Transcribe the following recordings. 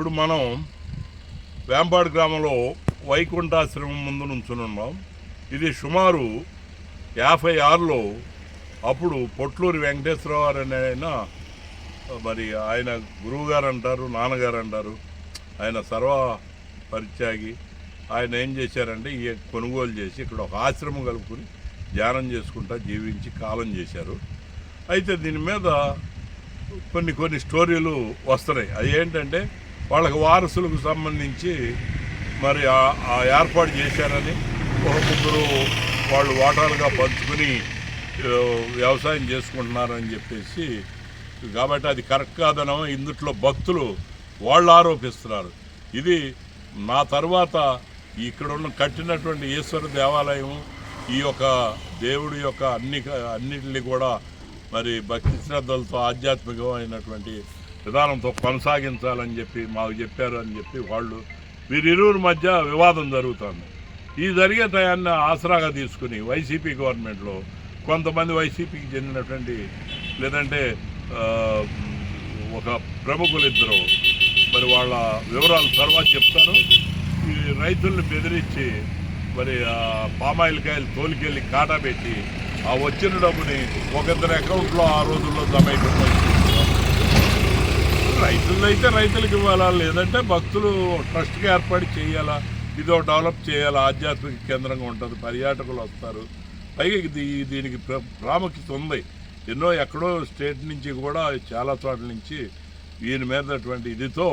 ఇప్పుడు మనం వేంపాడు గ్రామంలో వైకుంఠాశ్రమం ముందు నుంచుని ఉన్నాం. ఇది సుమారు 56లో అప్పుడు పొట్లూరి వెంకటేశ్వరరావు అనే ఆయన, మరి ఆయన గురువుగారు అంటారు, నాన్నగారు అంటారు, ఆయన సర్వ పరిత్యాగి. ఆయన ఏం చేశారంటే ఈ కొనుగోలు చేసి ఇక్కడ ఒక ఆశ్రమం కలుపుకుని ధ్యానం చేసుకుంటా జీవించి కాలం చేశారు. అయితే దీని మీద కొన్ని స్టోరీలు వస్తున్నాయి. అవి ఏంటంటే వాళ్ళకి వారసులకు సంబంధించి మరి ఆ ఏర్పాటు చేశారని, ఒక ముగ్గురు వాళ్ళు వాటాలుగా పంచుకుని వ్యవసాయం చేసుకుంటున్నారని చెప్పేసి, కాబట్టి అది కరెక్ట్ కాదనో ఇందుట్లో భక్తులు వాళ్ళు ఆరోపిస్తున్నారు. ఇది నా తర్వాత ఇక్కడ ఉన్న కట్టినటువంటి ఈశ్వర దేవాలయం ఈ యొక్క దేవుడి యొక్క అన్నిటిని కూడా మరి భక్తి శ్రద్ధలతో ఆధ్యాత్మికమైనటువంటి విధానంతో కొనసాగించాలని చెప్పి మాకు చెప్పారు అని చెప్పి వాళ్ళు వీరిరువురి మధ్య వివాదం జరుగుతుంది. ఈ జరిగే టయాన్ని ఆసరాగా తీసుకుని వైసీపీ గవర్నమెంట్లో కొంతమంది వైసీపీకి చెందినటువంటి లేదంటే ఒక ప్రముఖులిద్దరు మరి వాళ్ళ వివరాలు తర్వాత చెప్తారు. ఈ రైతుల్ని బెదిరించి మరి పామాయిల్ కాయలు తోలికెళ్ళి కాటా పెట్టి ఆ వచ్చిన డబ్బుని ఒకిద్దరి అకౌంట్లో ఆ రోజుల్లో జమ అయిపోయి రైతులు అయితే రైతులకు ఇవ్వాలా, లేదంటే భక్తులు ట్రస్ట్గా ఏర్పాటు చేయాలా, ఇదో డెవలప్ చేయాలా, ఆధ్యాత్మిక కేంద్రంగా ఉంటుంది, పర్యాటకులు వస్తారు. పైగా దీనికి ప్రాముఖ్యత ఉంది. ఎక్కడో స్టేట్ నుంచి కూడా చాలా చోట్ల నుంచి ఈయన మీదటువంటి ఇదితో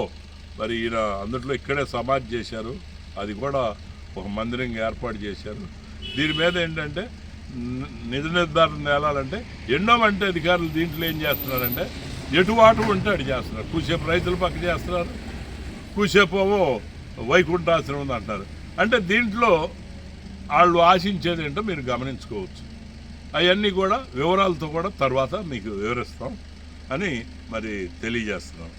మరి ఈయన అందులో ఇక్కడే సమాధి చేశారు. అది కూడా ఒక మందిరంగా ఏర్పాటు చేశారు. దీని మీద ఏంటంటే నిజ నిర్ధారణ తేలాలంటే ఎండోమెంట్ అధికారులు దీంట్లో ఏం చేస్తున్నారంటే ఎటువాటు ఉంటే అటు చేస్తున్నారు. కూసేపు రైతుల పక్క చేస్తున్నారు, కూసేపు వైకుంఠాశ్రమం అంటారు. అంటే దీంట్లో వాళ్ళు ఆశించేది ఏంటో మీరు గమనించుకోవచ్చు. అవన్నీ కూడా వివరాలతో కూడా తర్వాత మీకు వివరిస్తాం అని మరి తెలియజేస్తున్నాం.